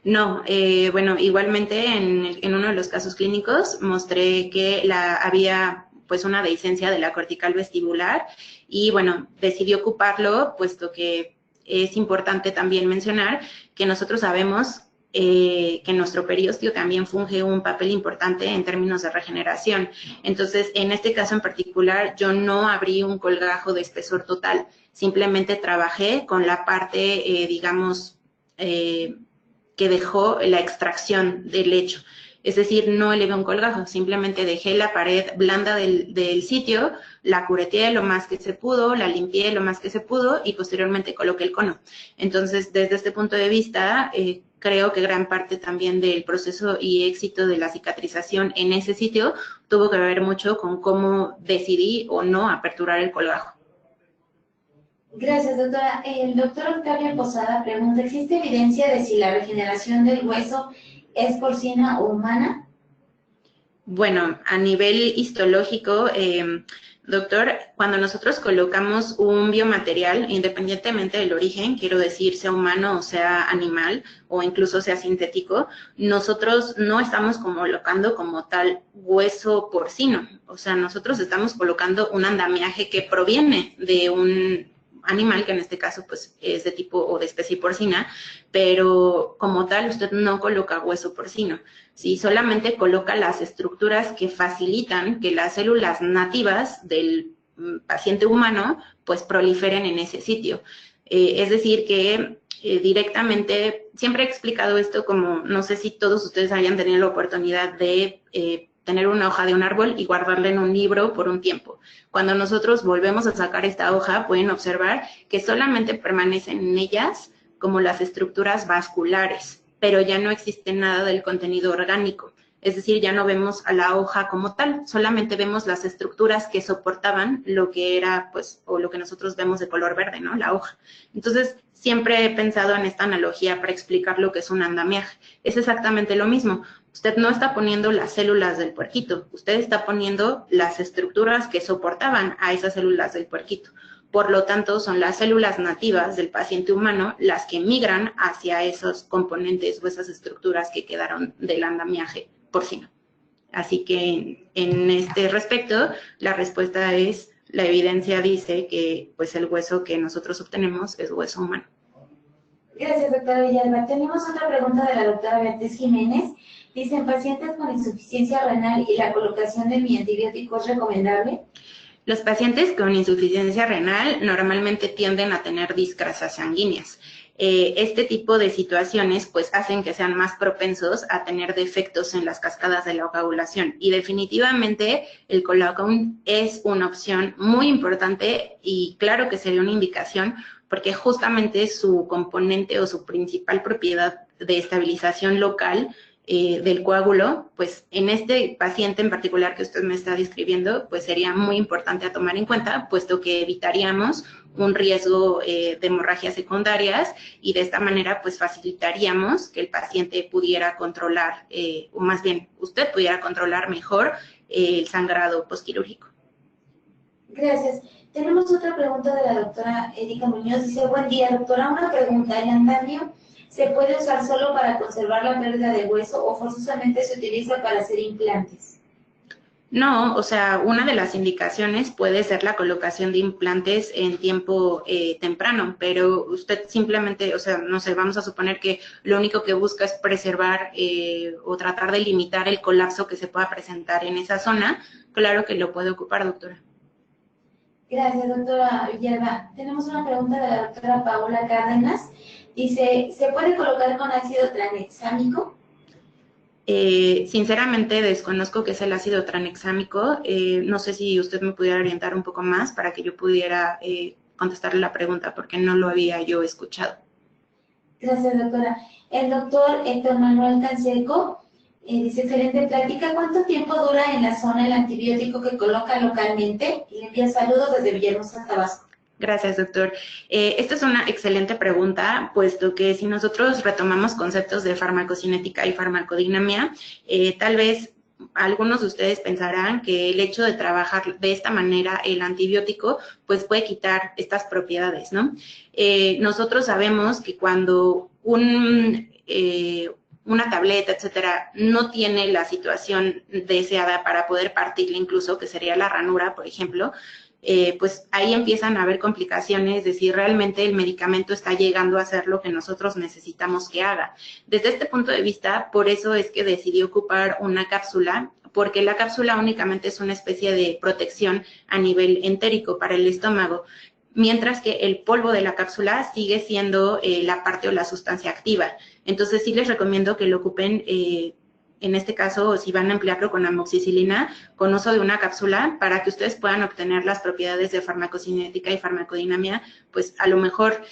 Speaker 1: No, bueno, igualmente en uno de los casos clínicos mostré que había pues una dehiscencia de la cortical vestibular y bueno, decidí ocuparlo puesto que es importante también mencionar que nosotros sabemos que nuestro periósteo también funge un papel importante en términos de regeneración. Entonces, en este caso en particular, yo no abrí un colgajo de espesor total, simplemente trabajé con la parte, digamos, que dejó la extracción del lecho. Es decir, no elevé un colgajo, simplemente dejé la pared blanda del sitio, la cureteé lo más que se pudo, la limpié lo más que se pudo y posteriormente coloqué el cono. Entonces, desde este punto de vista, creo que gran parte también del proceso y éxito de la cicatrización en ese sitio tuvo que ver mucho con cómo decidí o no aperturar el colgajo.
Speaker 3: Gracias, doctora. El doctor Octavio Posada pregunta, ¿existe evidencia de si la regeneración del hueso es porcina o humana?
Speaker 1: Bueno, a nivel histológico, doctor, cuando nosotros colocamos un biomaterial, independientemente del origen, quiero decir, sea humano o sea animal, o incluso sea sintético, nosotros no estamos colocando como tal hueso porcino. O sea, nosotros estamos colocando un andamiaje que proviene de un animal, que en este caso pues es de tipo o de especie porcina, pero como tal usted no coloca hueso porcino, ¿sí? Solamente coloca las estructuras que facilitan que las células nativas del paciente humano pues proliferen en ese sitio. Es decir que directamente, siempre he explicado esto como, no sé si todos ustedes hayan tenido la oportunidad de tener una hoja de un árbol y guardarla en un libro por un tiempo. Cuando nosotros volvemos a sacar esta hoja, pueden observar que solamente permanecen en ellas como las estructuras vasculares, pero ya no existe nada del contenido orgánico. Es decir, ya no vemos a la hoja como tal, solamente vemos las estructuras que soportaban lo que era, pues, o lo que nosotros vemos de color verde, ¿no? La hoja. Entonces, siempre he pensado en esta analogía para explicar lo que es un andamiaje. Es exactamente lo mismo. Usted no está poniendo las células del puerquito, usted está poniendo las estructuras que soportaban a esas células del puerquito. Por lo tanto, son las células nativas del paciente humano las que migran hacia esos componentes o esas estructuras que quedaron del andamiaje porcino. Así que en este respecto, la respuesta es, la evidencia dice que pues el hueso que nosotros obtenemos es hueso humano.
Speaker 3: Gracias, doctora Villalba. Tenemos otra pregunta de la doctora Beatriz Jiménez. Dice, ¿en pacientes con insuficiencia renal y la colocación de mi antibiótico es recomendable?
Speaker 1: Los pacientes con insuficiencia renal normalmente tienden a tener discrasias sanguíneas. Este tipo de situaciones pues hacen que sean más propensos a tener defectos en las cascadas de la coagulación y definitivamente el Colacone es una opción muy importante y claro que sería una indicación porque justamente su componente o su principal propiedad de estabilización local del coágulo, pues en este paciente en particular que usted me está describiendo, pues sería muy importante a tomar en cuenta, puesto que evitaríamos un riesgo de hemorragias secundarias y de esta manera pues facilitaríamos que el paciente pudiera controlar, o más bien usted pudiera controlar mejor el sangrado postquirúrgico.
Speaker 3: Gracias. Tenemos otra pregunta de la doctora Erika Muñoz. Dice, buen día, doctora, una pregunta. ¿El andamio se puede usar solo para conservar la pérdida de hueso o forzosamente se utiliza para hacer implantes?
Speaker 1: No, o sea, una de las indicaciones puede ser la colocación de implantes en tiempo temprano, pero usted simplemente, o sea, no sé, vamos a suponer que lo único que busca es preservar o tratar de limitar el colapso que se pueda presentar en esa zona, claro que lo puede ocupar, doctora.
Speaker 3: Gracias, doctora Villalba. Tenemos una pregunta de la doctora Paola Cárdenas. Dice, ¿se puede colocar con ácido tranexámico?
Speaker 1: Sinceramente desconozco qué es el ácido tranexámico. No sé si usted me pudiera orientar un poco más para que yo pudiera contestarle la pregunta, porque no lo había yo escuchado.
Speaker 3: Gracias, doctora. El doctor Héctor Manuel Canseco dice, excelente plática. ¿Cuánto tiempo dura en la zona el antibiótico que coloca localmente? Y le envía saludos desde Villahermosa, Tabasco.
Speaker 1: Gracias, doctor. Esta es una excelente pregunta, puesto que si nosotros retomamos conceptos de farmacocinética y farmacodinamia, tal vez algunos de ustedes pensarán que el hecho de trabajar de esta manera el antibiótico, pues puede quitar estas propiedades, ¿no? Nosotros sabemos que cuando una tableta, etcétera, no tiene la situación deseada para poder partirla incluso, que sería la ranura, por ejemplo, pues ahí empiezan a haber complicaciones de si realmente el medicamento está llegando a hacer lo que nosotros necesitamos que haga. Desde este punto de vista, por eso es que decidí ocupar una cápsula, porque la cápsula únicamente es una especie de protección a nivel entérico para el estómago, mientras que el polvo de la cápsula sigue siendo la parte o la sustancia activa. Entonces sí les recomiendo que lo ocupen en este caso, si van a emplearlo con amoxicilina, con uso de una cápsula, para que ustedes puedan obtener las propiedades de farmacocinética y farmacodinamia, pues a lo mejor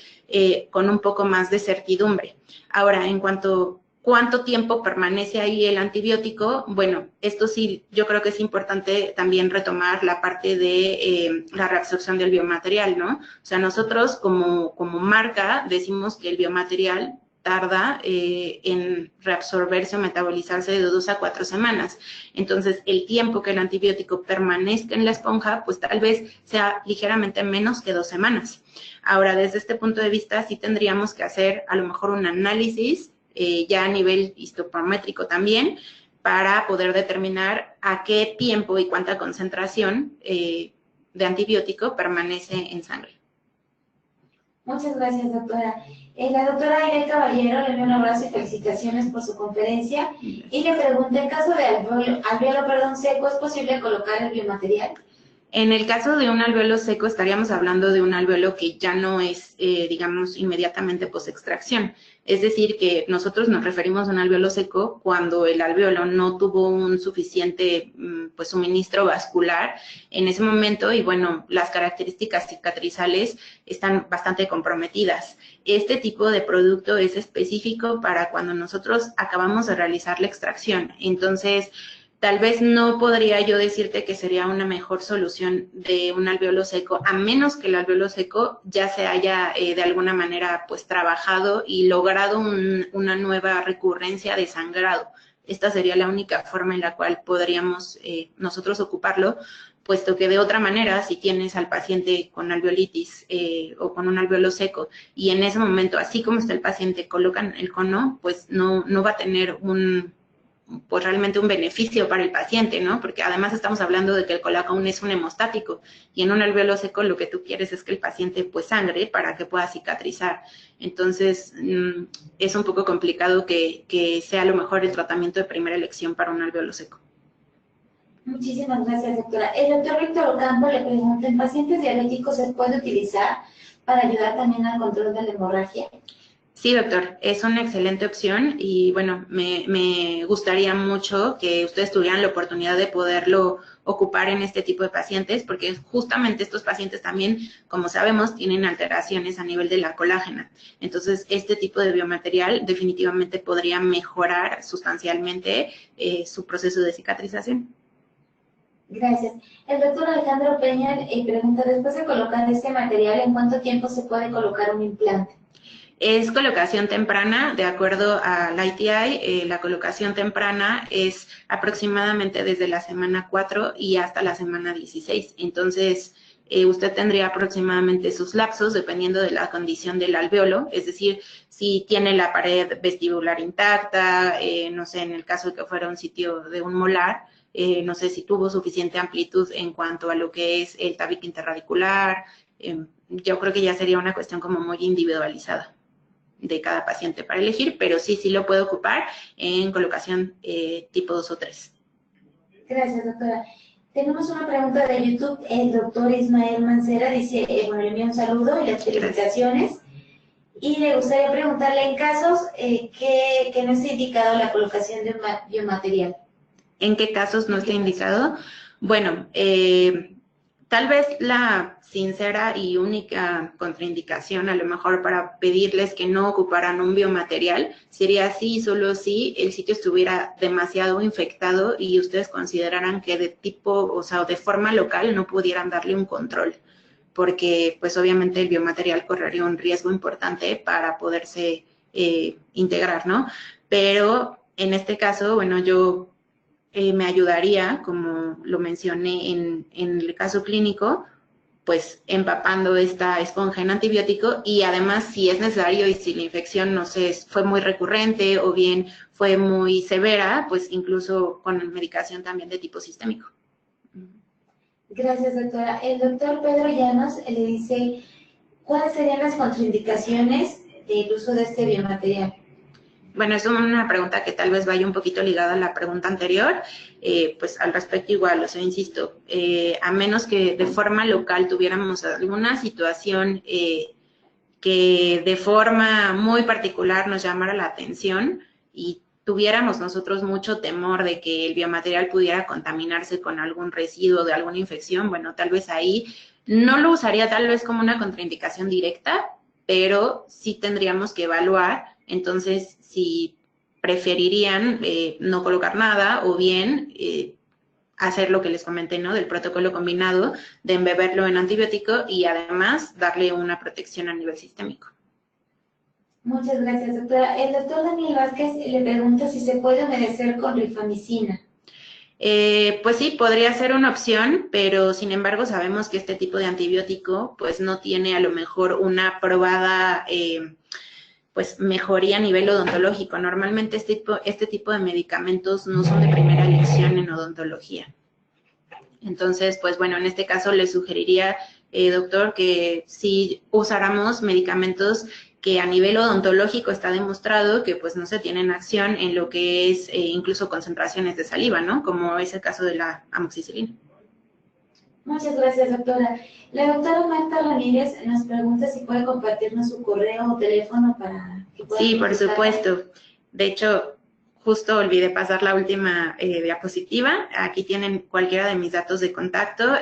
Speaker 1: con un poco más de certidumbre. Ahora, en cuanto a cuánto tiempo permanece ahí el antibiótico, bueno, esto sí, yo creo que es importante también retomar la parte de la reabsorción del biomaterial, ¿no? O sea, nosotros como marca decimos que el biomaterial tarda en reabsorberse o metabolizarse de 2 a 4 semanas. Entonces, el tiempo que el antibiótico permanezca en la esponja, pues tal vez sea ligeramente menos que 2 semanas. Ahora, desde este punto de vista, sí tendríamos que hacer a lo mejor un análisis ya a nivel histoparométrico también, para poder determinar a qué tiempo y cuánta concentración de antibiótico permanece en sangre.
Speaker 3: Muchas gracias, doctora. La doctora Irene Caballero le envía un abrazo y felicitaciones por su conferencia. Y le pregunté, en caso de alveolo seco, ¿es posible colocar el biomaterial?
Speaker 1: En el caso de un alveolo seco, estaríamos hablando de un alveolo que ya no es, digamos, inmediatamente posextracción. Es decir, que nosotros nos referimos a un alveolo seco cuando el alveolo no tuvo un suficiente pues, suministro vascular en ese momento y, bueno, las características cicatrizales están bastante comprometidas. Este tipo de producto es específico para cuando nosotros acabamos de realizar la extracción. Entonces, tal vez no podría yo decirte que sería una mejor solución de un alveolo seco, a menos que el alveolo seco ya se haya de alguna manera pues trabajado y logrado una nueva recurrencia de sangrado. Esta sería la única forma en la cual podríamos nosotros ocuparlo, puesto que de otra manera, si tienes al paciente con alveolitis o con un alveolo seco y en ese momento, así como está el paciente, colocan el cono, pues no va a tener pues realmente un beneficio para el paciente, ¿no? Porque además estamos hablando de que el colacón es un hemostático y en un alveolo seco lo que tú quieres es que el paciente pues sangre para que pueda cicatrizar. Entonces, es un poco complicado que sea a lo mejor el tratamiento de primera elección para un alveolo seco.
Speaker 3: Muchísimas gracias, doctora. El doctor Víctor Ocampo le pregunta, ¿en pacientes diabéticos se puede utilizar para ayudar también al control de la hemorragia?
Speaker 1: Sí, doctor, es una excelente opción y bueno, me gustaría mucho que ustedes tuvieran la oportunidad de poderlo ocupar en este tipo de pacientes, porque justamente estos pacientes también, como sabemos, tienen alteraciones a nivel de la colágena. Entonces, este tipo de biomaterial definitivamente podría mejorar sustancialmente su proceso de cicatrización.
Speaker 3: Gracias. El doctor Alejandro Peña pregunta, después de colocar este material, ¿en cuánto tiempo se puede colocar un implante?
Speaker 1: Es colocación temprana, de acuerdo a la ITI, la colocación temprana es aproximadamente desde la semana 4 y hasta la semana 16. Entonces, usted tendría aproximadamente sus lapsos dependiendo de la condición del alveolo, es decir, si tiene la pared vestibular intacta, no sé, en el caso de que fuera un sitio de un molar, no sé si tuvo suficiente amplitud en cuanto a lo que es el tabique interradicular, yo creo que ya sería una cuestión como muy individualizada de cada paciente para elegir, pero sí lo puedo ocupar en colocación tipo 2 o 3.
Speaker 3: Gracias, doctora. Tenemos una pregunta de YouTube. El doctor Ismael Mancera dice, bueno, le envío un saludo y las felicitaciones. Y le gustaría preguntarle, en casos que no esté indicado la colocación de un biomaterial.
Speaker 1: ¿En qué casos no está indicado? Bueno, tal vez la sincera y única contraindicación, a lo mejor para pedirles que no ocuparan un biomaterial, sería si, solo si el sitio estuviera demasiado infectado y ustedes consideraran que de tipo, o sea, de forma local no pudieran darle un control, porque pues obviamente el biomaterial correría un riesgo importante para poderse integrar, ¿no? Pero en este caso, bueno, yo me ayudaría, como lo mencioné en el caso clínico, pues empapando esta esponja en antibiótico y además si es necesario y si la infección, no sé, fue muy recurrente o bien fue muy severa, pues incluso con medicación también de tipo sistémico.
Speaker 3: Gracias, doctora. El doctor Pedro Llanos le dice, ¿cuáles serían las contraindicaciones del uso de este biomaterial?
Speaker 1: Bueno, es una pregunta que tal vez vaya un poquito ligada a la pregunta anterior, pues al respecto igual, o sea, insisto, a menos que de forma local tuviéramos alguna situación que de forma muy particular nos llamara la atención y tuviéramos nosotros mucho temor de que el biomaterial pudiera contaminarse con algún residuo de alguna infección, bueno, tal vez ahí no lo usaría tal vez como una contraindicación directa, pero sí tendríamos que evaluar, entonces, si preferirían no colocar nada o bien hacer lo que les comenté, ¿no? Del protocolo combinado de embeberlo en antibiótico y además darle una protección a nivel sistémico.
Speaker 3: Muchas gracias, doctora. El doctor Daniel Vázquez le pregunta si se puede humedecer con rifamicina.
Speaker 1: Pues sí, podría ser una opción, pero sin embargo sabemos que este tipo de antibiótico pues no tiene a lo mejor una probada pues mejoría a nivel odontológico. Normalmente este tipo de medicamentos no son de primera elección en odontología. Entonces, pues bueno, en este caso le sugeriría, doctor, que si usáramos medicamentos que a nivel odontológico está demostrado que pues no se tienen acción en lo que es incluso concentraciones de saliva, ¿no? Como es el caso de la amoxicilina.
Speaker 3: Muchas gracias, doctora. La doctora Marta Ramírez nos pregunta si puede compartirnos su correo o teléfono para que puedan...
Speaker 1: Sí, por supuesto. De hecho, justo olvidé pasar la última diapositiva. Aquí tienen cualquiera de mis datos de contacto.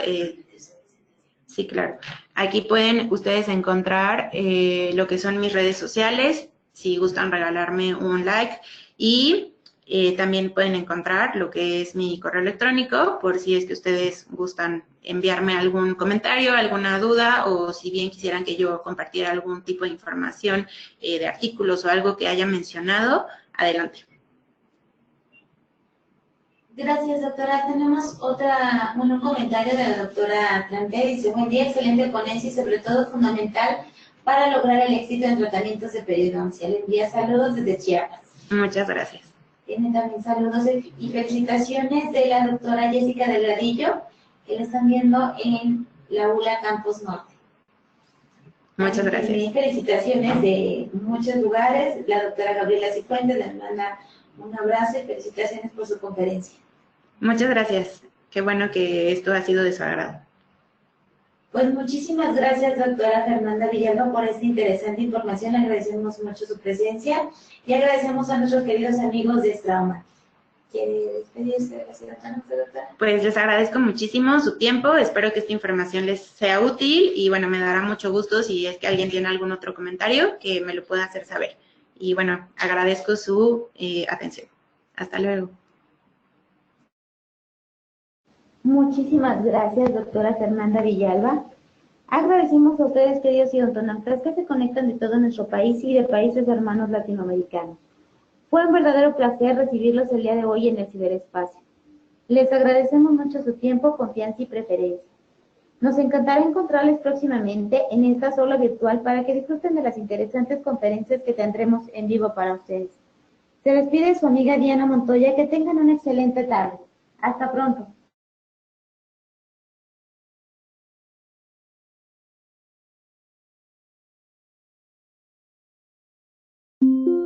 Speaker 1: Sí, claro. Aquí pueden ustedes encontrar lo que son mis redes sociales, si gustan regalarme un like, y también pueden encontrar lo que es mi correo electrónico, por si es que ustedes gustan enviarme algún comentario, alguna duda, o si bien quisieran que yo compartiera algún tipo de información de artículos o algo que haya mencionado, adelante.
Speaker 3: Gracias, doctora. Tenemos un comentario de la doctora Trampe. Dice, buen día, excelente ponencia y sobre todo fundamental para lograr el éxito en tratamientos de periodoncia. Le envía saludos desde Chiapas.
Speaker 1: Muchas gracias.
Speaker 3: Tiene también saludos y felicitaciones de la doctora Jessica Delgadillo, que lo están viendo en la ULA Campus Norte.
Speaker 1: Muchas gracias.
Speaker 3: También felicitaciones de muchos lugares. La doctora Gabriela Cifuentes le manda un abrazo y felicitaciones por su conferencia.
Speaker 1: Muchas gracias. Qué bueno que esto ha sido de su agrado.
Speaker 3: Pues muchísimas gracias, doctora Fernanda Villalba, por esta interesante información. Agradecemos mucho su presencia y agradecemos a nuestros queridos amigos de Strauma. ¿Quiere despedirse de la ciudadana, doctora?
Speaker 1: Pues les agradezco muchísimo su tiempo. Espero que esta información les sea útil y bueno, me dará mucho gusto si es que alguien tiene algún otro comentario que me lo pueda hacer saber. Y bueno, agradezco su atención. Hasta luego.
Speaker 2: Muchísimas gracias, doctora Fernanda Villalba. Agradecemos a ustedes, queridos odontonautas, que se conectan de todo nuestro país y de países hermanos latinoamericanos. Fue un verdadero placer recibirlos el día de hoy en el ciberespacio. Les agradecemos mucho su tiempo, confianza y preferencia. Nos encantará encontrarles próximamente en esta aula virtual para que disfruten de las interesantes conferencias que tendremos en vivo para ustedes. Se despide su amiga Diana Montoya. Que tengan una excelente tarde. Hasta pronto.